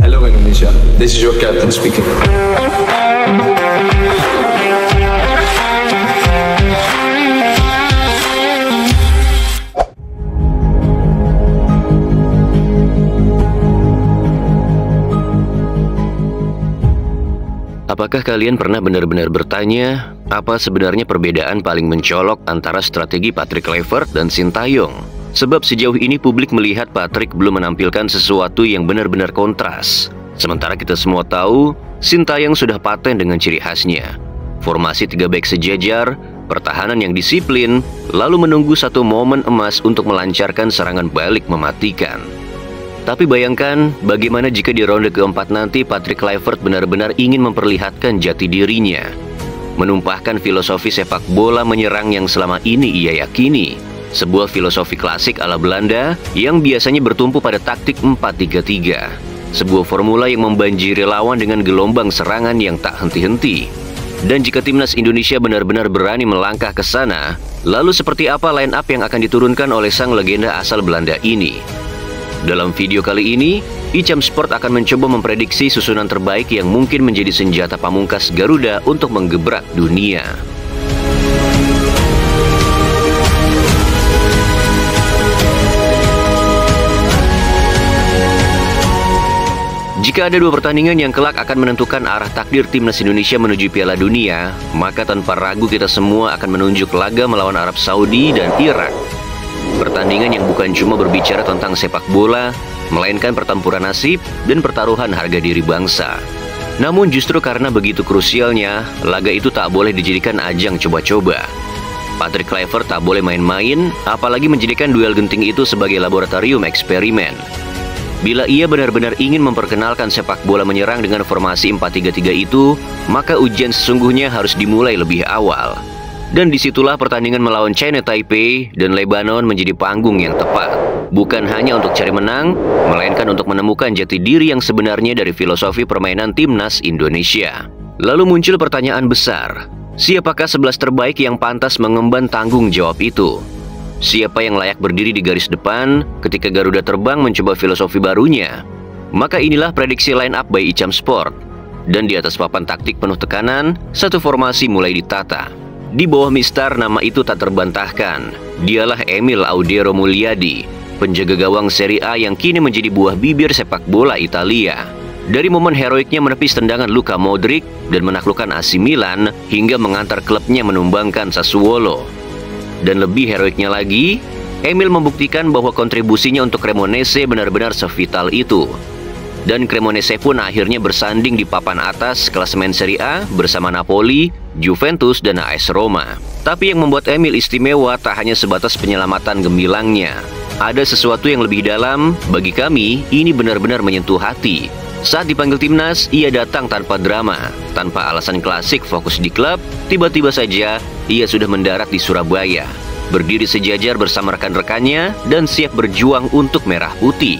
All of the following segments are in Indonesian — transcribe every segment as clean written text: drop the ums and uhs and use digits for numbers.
Hello Indonesia, this is your captain speaking. Apakah kalian pernah benar-benar bertanya, apa sebenarnya perbedaan paling mencolok antara strategi Patrick Kluivert dan Sintayong? Sebab sejauh ini publik melihat Patrick belum menampilkan sesuatu yang benar-benar kontras. Sementara kita semua tahu, Sintayong sudah paten dengan ciri khasnya. Formasi 3 bek sejajar, pertahanan yang disiplin, lalu menunggu satu momen emas untuk melancarkan serangan balik mematikan. Tapi bayangkan, bagaimana jika di ronde keempat nanti Patrick Kluivert benar-benar ingin memperlihatkan jati dirinya, menumpahkan filosofi sepak bola menyerang yang selama ini ia yakini, sebuah filosofi klasik ala Belanda yang biasanya bertumpu pada taktik 4-3-3, sebuah formula yang membanjiri lawan dengan gelombang serangan yang tak henti-henti. Dan jika timnas Indonesia benar-benar berani melangkah ke sana, lalu seperti apa line up yang akan diturunkan oleh sang legenda asal Belanda ini? Dalam video kali ini, Icam Sport akan mencoba memprediksi susunan terbaik yang mungkin menjadi senjata pamungkas Garuda untuk menggebrak dunia. Jika ada 2 pertandingan yang kelak akan menentukan arah takdir timnas Indonesia menuju Piala Dunia, maka tanpa ragu kita semua akan menunjuk laga melawan Arab Saudi dan Irak. Pertandingan yang bukan cuma berbicara tentang sepak bola, melainkan pertempuran nasib dan pertaruhan harga diri bangsa. Namun justru karena begitu krusialnya, laga itu tak boleh dijadikan ajang coba-coba. Patrick Kluivert tak boleh main-main, apalagi menjadikan duel genting itu sebagai laboratorium eksperimen. Bila ia benar-benar ingin memperkenalkan sepak bola menyerang dengan formasi 4-3-3 itu, maka ujian sesungguhnya harus dimulai lebih awal. Dan disitulah pertandingan melawan China Taipei dan Lebanon menjadi panggung yang tepat. Bukan hanya untuk cari menang, melainkan untuk menemukan jati diri yang sebenarnya dari filosofi permainan timnas Indonesia. Lalu muncul pertanyaan besar, siapakah 11 terbaik yang pantas mengemban tanggung jawab itu? Siapa yang layak berdiri di garis depan ketika Garuda terbang mencoba filosofi barunya? Maka inilah prediksi line up by Icam Sport. Dan di atas papan taktik penuh tekanan, satu formasi mulai ditata. Di bawah mistar nama itu tak terbantahkan. Dialah Emil Audero Mulyadi, penjaga gawang Serie A yang kini menjadi buah bibir sepak bola Italia. Dari momen heroiknya menepis tendangan Luka Modric dan menaklukkan AC Milan hingga mengantar klubnya menumbangkan Sassuolo. Dan lebih heroiknya lagi, Emil membuktikan bahwa kontribusinya untuk Cremonese benar-benar sevital itu. Dan Cremonese pun akhirnya bersanding di papan atas klasemen Serie A bersama Napoli, Juventus, dan AS Roma. Tapi yang membuat Emil istimewa tak hanya sebatas penyelamatan gemilangnya. Ada sesuatu yang lebih dalam, bagi kami ini benar-benar menyentuh hati. Saat dipanggil timnas, ia datang tanpa drama, tanpa alasan klasik fokus di klub. Tiba-tiba saja, ia sudah mendarat di Surabaya, berdiri sejajar bersama rekan-rekannya dan siap berjuang untuk merah putih.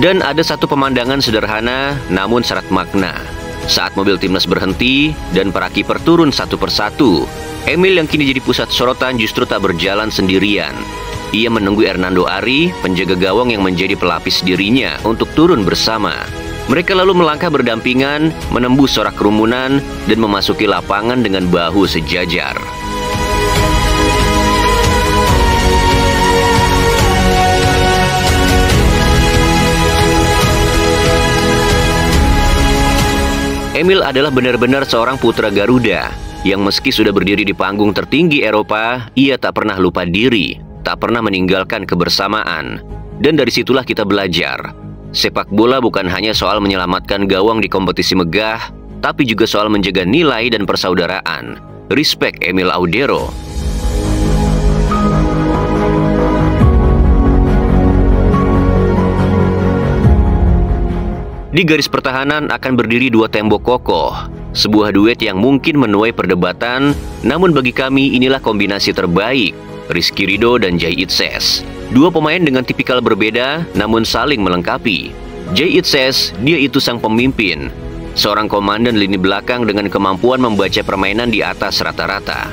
Dan ada satu pemandangan sederhana namun syarat makna. Saat mobil timnas berhenti dan para kiper turun satu persatu, Emil yang kini jadi pusat sorotan justru tak berjalan sendirian. Ia menunggu Hernando Ari, penjaga gawang yang menjadi pelapis dirinya, untuk turun bersama. Mereka lalu melangkah berdampingan, menembus sorak kerumunan, dan memasuki lapangan dengan bahu sejajar. Emil adalah benar-benar seorang putra Garuda yang meski sudah berdiri di panggung tertinggi Eropa, ia tak pernah lupa diri, tak pernah meninggalkan kebersamaan. Dan dari situlah kita belajar. Sepak bola bukan hanya soal menyelamatkan gawang di kompetisi megah, tapi juga soal menjaga nilai dan persaudaraan. Respect Emil Audero. Di garis pertahanan akan berdiri 2 tembok kokoh, sebuah duet yang mungkin menuai perdebatan, namun bagi kami inilah kombinasi terbaik, Rizky Ridho dan Jay Itzes. 2 pemain dengan tipikal berbeda, namun saling melengkapi. Jay Itzes, dia itu sang pemimpin, seorang komandan lini belakang dengan kemampuan membaca permainan di atas rata-rata.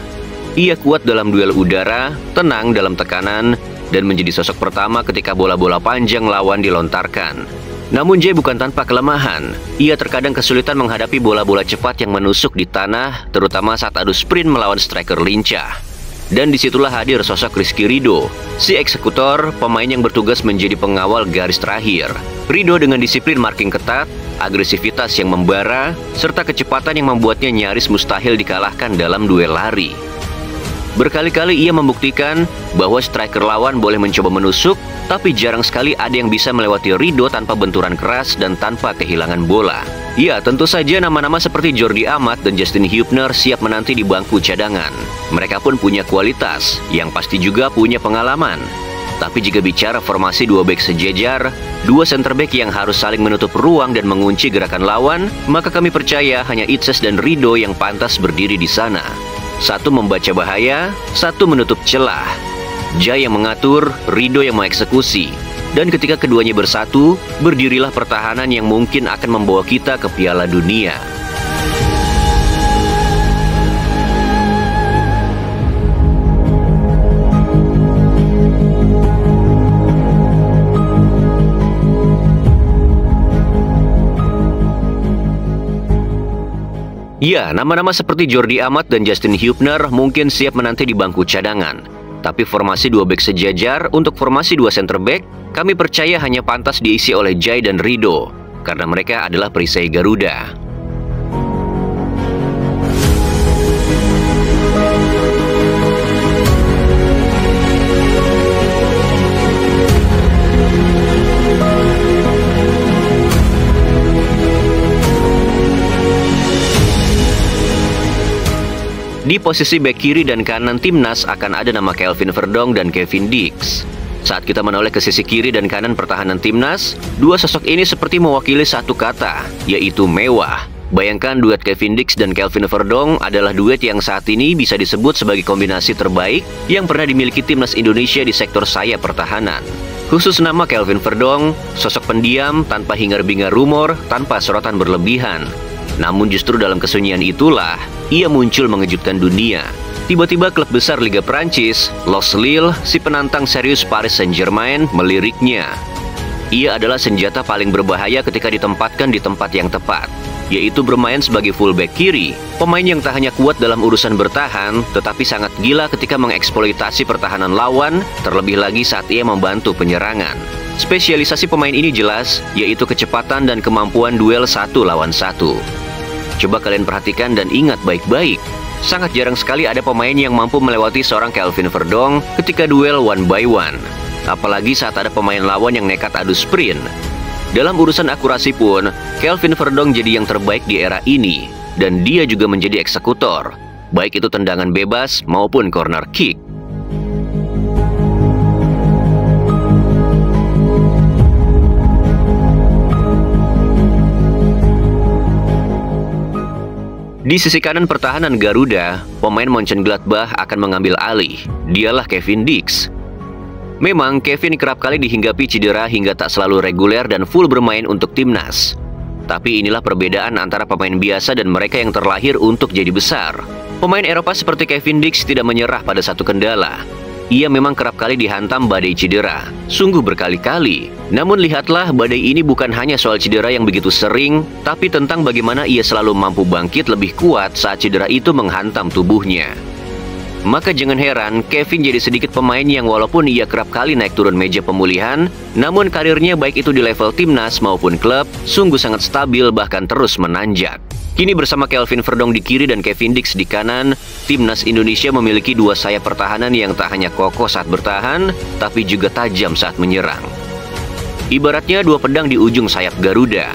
Ia kuat dalam duel udara, tenang dalam tekanan, dan menjadi sosok pertama ketika bola-bola panjang lawan dilontarkan. Namun Jay bukan tanpa kelemahan. Ia terkadang kesulitan menghadapi bola-bola cepat yang menusuk di tanah, terutama saat adu sprint melawan striker lincah. Dan disitulah hadir sosok Rizky Ridho, si eksekutor, pemain yang bertugas menjadi pengawal garis terakhir. Ridho dengan disiplin marking ketat, agresivitas yang membara, serta kecepatan yang membuatnya nyaris mustahil dikalahkan dalam duel lari. Berkali-kali ia membuktikan bahwa striker lawan boleh mencoba menusuk, tapi jarang sekali ada yang bisa melewati Ridho tanpa benturan keras dan tanpa kehilangan bola. Ya, tentu saja nama-nama seperti Jordi Amat dan Justin Hubner siap menanti di bangku cadangan. Mereka pun punya kualitas, yang pasti juga punya pengalaman. Tapi jika bicara formasi dua bek sejajar, dua center back yang harus saling menutup ruang dan mengunci gerakan lawan, maka kami percaya hanya Itses dan Ridho yang pantas berdiri di sana. Satu membaca bahaya, satu menutup celah. Jay yang mengatur, Ridho yang mengeksekusi. Dan ketika keduanya bersatu, berdirilah pertahanan yang mungkin akan membawa kita ke Piala Dunia. Ya, nama-nama seperti Jordi Amat dan Justin Hubner mungkin siap menanti di bangku cadangan. Tapi formasi dua bek sejajar untuk formasi dua center back, kami percaya hanya pantas diisi oleh Jay dan Ridho, karena mereka adalah perisai Garuda. Di posisi bek kiri dan kanan timnas akan ada nama Kelvin Verdong dan Kevin Dix. Saat kita menoleh ke sisi kiri dan kanan pertahanan timnas, dua sosok ini seperti mewakili satu kata, yaitu mewah. Bayangkan duet Kevin Dix dan Kelvin Verdong adalah duet yang saat ini bisa disebut sebagai kombinasi terbaik yang pernah dimiliki timnas Indonesia di sektor sayap pertahanan. Khusus nama Kelvin Verdong, sosok pendiam tanpa hingar-bingar rumor, tanpa sorotan berlebihan. Namun justru dalam kesunyian itulah, ia muncul mengejutkan dunia. Tiba-tiba klub besar Liga Prancis, Los Lille, si penantang serius Paris Saint-Germain, meliriknya. Ia adalah senjata paling berbahaya ketika ditempatkan di tempat yang tepat, yaitu bermain sebagai fullback kiri, pemain yang tak hanya kuat dalam urusan bertahan, tetapi sangat gila ketika mengeksploitasi pertahanan lawan, terlebih lagi saat ia membantu penyerangan. Spesialisasi pemain ini jelas, yaitu kecepatan dan kemampuan duel satu lawan satu. Coba kalian perhatikan dan ingat baik-baik. Sangat jarang sekali ada pemain yang mampu melewati seorang Kelvin Verdong ketika duel one by one. Apalagi saat ada pemain lawan yang nekat adu sprint. Dalam urusan akurasi pun, Kelvin Verdong jadi yang terbaik di era ini. Dan dia juga menjadi eksekutor, baik itu tendangan bebas maupun corner kick. Di sisi kanan pertahanan Garuda, pemain Mönchengladbach akan mengambil alih. Dialah Kevin Dix. Memang Kevin kerap kali dihinggapi cedera hingga tak selalu reguler dan full bermain untuk timnas. Tapi inilah perbedaan antara pemain biasa dan mereka yang terlahir untuk jadi besar. Pemain Eropa seperti Kevin Dix tidak menyerah pada satu kendala. Ia memang kerap kali dihantam badai cedera, sungguh berkali-kali. Namun lihatlah, badai ini bukan hanya soal cedera yang begitu sering, tapi tentang bagaimana ia selalu mampu bangkit lebih kuat saat cedera itu menghantam tubuhnya. Maka jangan heran, Kevin jadi sedikit pemain yang walaupun ia kerap kali naik turun meja pemulihan, namun karirnya baik itu di level timnas maupun klub, sungguh sangat stabil bahkan terus menanjak. Kini bersama Kelvin Verdong di kiri dan Kevin Dix di kanan, timnas Indonesia memiliki dua sayap pertahanan yang tak hanya kokoh saat bertahan, tapi juga tajam saat menyerang. Ibaratnya dua pedang di ujung sayap Garuda,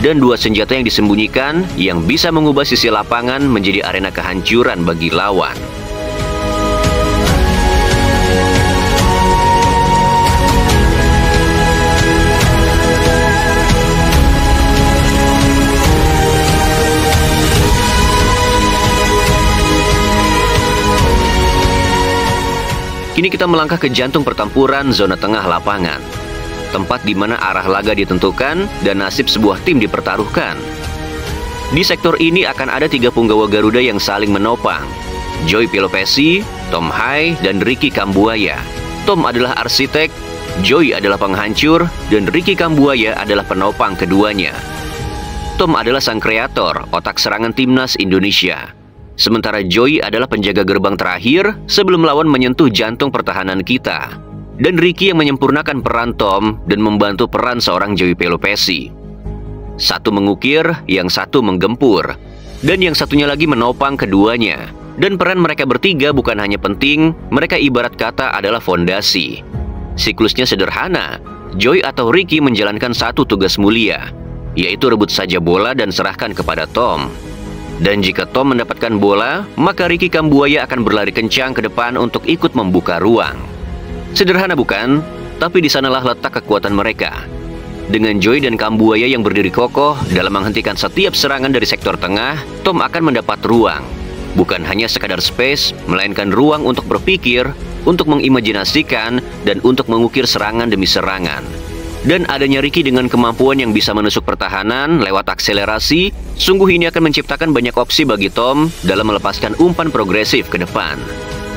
dan dua senjata yang disembunyikan yang bisa mengubah sisi lapangan menjadi arena kehancuran bagi lawan. Kini kita melangkah ke jantung pertempuran zona tengah lapangan. Tempat di mana arah laga ditentukan dan nasib sebuah tim dipertaruhkan. Di sektor ini akan ada tiga punggawa Garuda yang saling menopang. Joy Pelopessi, Tom Hai, dan Ricky Kambuaya. Tom adalah arsitek, Joy adalah penghancur, dan Ricky Kambuaya adalah penopang keduanya. Tom adalah sang kreator, otak serangan timnas Indonesia. Sementara Joy adalah penjaga gerbang terakhir sebelum lawan menyentuh jantung pertahanan kita. Dan Ricky yang menyempurnakan peran Tom dan membantu peran seorang Joey Pelopesi. Satu mengukir, yang satu menggempur. Dan yang satunya lagi menopang keduanya. Dan peran mereka bertiga bukan hanya penting, mereka ibarat kata adalah fondasi. Siklusnya sederhana, Joy atau Ricky menjalankan satu tugas mulia, yaitu rebut saja bola dan serahkan kepada Tom. Dan jika Tom mendapatkan bola, maka Ricky Kambuaya akan berlari kencang ke depan untuk ikut membuka ruang. Sederhana bukan? Tapi di sanalah letak kekuatan mereka. Dengan Joy dan Kambuaya yang berdiri kokoh dalam menghentikan setiap serangan dari sektor tengah, Tom akan mendapat ruang. Bukan hanya sekadar space, melainkan ruang untuk berpikir, untuk mengimajinasikan, dan untuk mengukir serangan demi serangan. Dan adanya Ricky dengan kemampuan yang bisa menusuk pertahanan lewat akselerasi, sungguh ini akan menciptakan banyak opsi bagi Tom dalam melepaskan umpan progresif ke depan.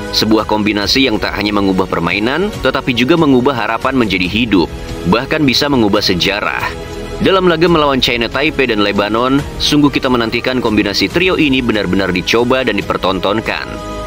Sebuah kombinasi yang tak hanya mengubah permainan, tetapi juga mengubah harapan menjadi hidup, bahkan bisa mengubah sejarah. Dalam laga melawan China Taipei dan Lebanon, sungguh kita menantikan kombinasi trio ini benar-benar dicoba dan dipertontonkan.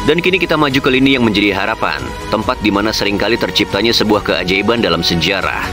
Dan kini kita maju ke lini yang menjadi harapan, tempat di mana seringkali terciptanya sebuah keajaiban dalam sejarah.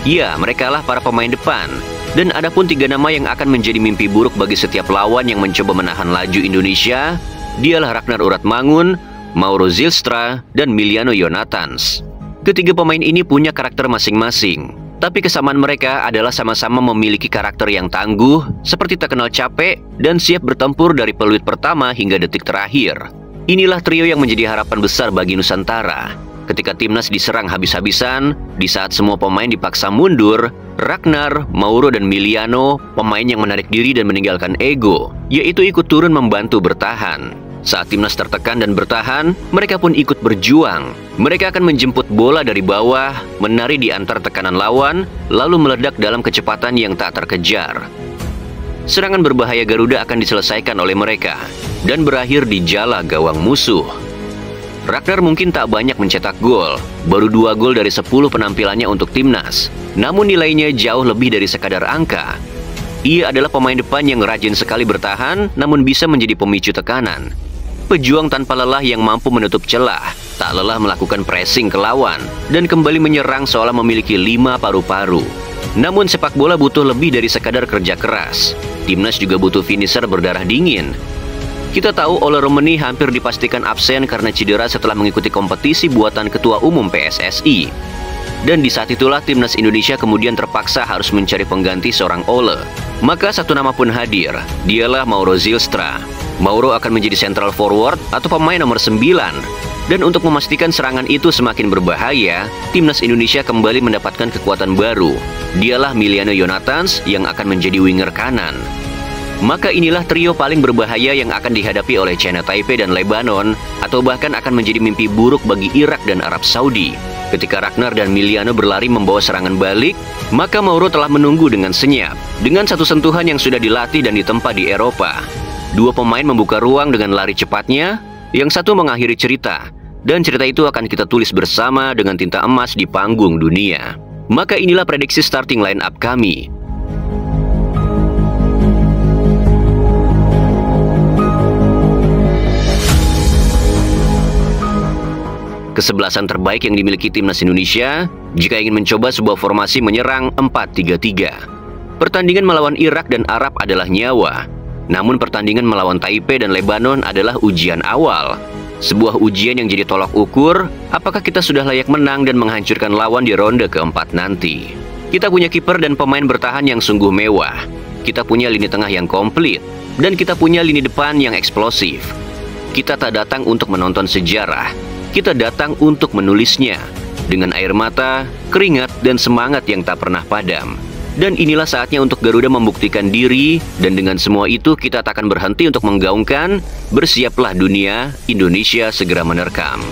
Ya, merekalah para pemain depan. Dan ada pun 3 nama yang akan menjadi mimpi buruk bagi setiap lawan yang mencoba menahan laju Indonesia. Dialah Ragnar Uratmangun, Mauro Zylstra, dan Miliano Yonathans. Ketiga pemain ini punya karakter masing-masing. Tapi kesamaan mereka adalah sama-sama memiliki karakter yang tangguh, seperti tak kenal capek, dan siap bertempur dari peluit pertama hingga detik terakhir. Inilah trio yang menjadi harapan besar bagi Nusantara. Ketika timnas diserang habis-habisan, di saat semua pemain dipaksa mundur, Ragnar, Mauro, dan Miliano, pemain yang menarik diri dan meninggalkan ego, yaitu ikut turun membantu bertahan. Saat timnas tertekan dan bertahan, mereka pun ikut berjuang. Mereka akan menjemput bola dari bawah, menari di antar tekanan lawan, lalu meledak dalam kecepatan yang tak terkejar. Serangan berbahaya Garuda akan diselesaikan oleh mereka dan berakhir di jala gawang musuh. Ragnar mungkin tak banyak mencetak gol, baru 2 gol dari 10 penampilannya untuk timnas. Namun nilainya jauh lebih dari sekadar angka. Ia adalah pemain depan yang rajin sekali bertahan, namun bisa menjadi pemicu tekanan. Pejuang tanpa lelah yang mampu menutup celah, tak lelah melakukan pressing ke lawan, dan kembali menyerang seolah memiliki 5 paru-paru. Namun sepak bola butuh lebih dari sekadar kerja keras. Timnas juga butuh finisher berdarah dingin. Kita tahu Ole Romeni hampir dipastikan absen karena cedera setelah mengikuti kompetisi buatan Ketua Umum PSSI. Dan di saat itulah timnas Indonesia kemudian terpaksa harus mencari pengganti seorang Ole. Maka satu nama pun hadir, dialah Mauro Zylstra. Mauro akan menjadi central forward atau pemain nomor 9. Dan untuk memastikan serangan itu semakin berbahaya, timnas Indonesia kembali mendapatkan kekuatan baru. Dialah Miliano Yonathans yang akan menjadi winger kanan. Maka inilah trio paling berbahaya yang akan dihadapi oleh China Taipei dan Lebanon, atau bahkan akan menjadi mimpi buruk bagi Irak dan Arab Saudi. Ketika Ragnar dan Miliano berlari membawa serangan balik, maka Mauro telah menunggu dengan senyap, dengan satu sentuhan yang sudah dilatih dan ditempa di Eropa. 2 pemain membuka ruang dengan lari cepatnya, yang satu mengakhiri cerita, dan cerita itu akan kita tulis bersama dengan tinta emas di panggung dunia. Maka inilah prediksi starting line up kami. Kesebelasan terbaik yang dimiliki timnas Indonesia jika ingin mencoba sebuah formasi menyerang 4-3-3. Pertandingan melawan Irak dan Arab adalah nyawa. Namun pertandingan melawan Taipei dan Lebanon adalah ujian awal. Sebuah ujian yang jadi tolak ukur apakah kita sudah layak menang dan menghancurkan lawan di ronde keempat nanti. Kita punya kiper dan pemain bertahan yang sungguh mewah. Kita punya lini tengah yang komplit. Dan kita punya lini depan yang eksplosif. Kita tak datang untuk menonton sejarah. Kita datang untuk menulisnya dengan air mata, keringat, dan semangat yang tak pernah padam. Dan inilah saatnya untuk Garuda membuktikan diri, dan dengan semua itu kita tak akan berhenti untuk menggaungkan, bersiaplah dunia, Indonesia segera menerkam.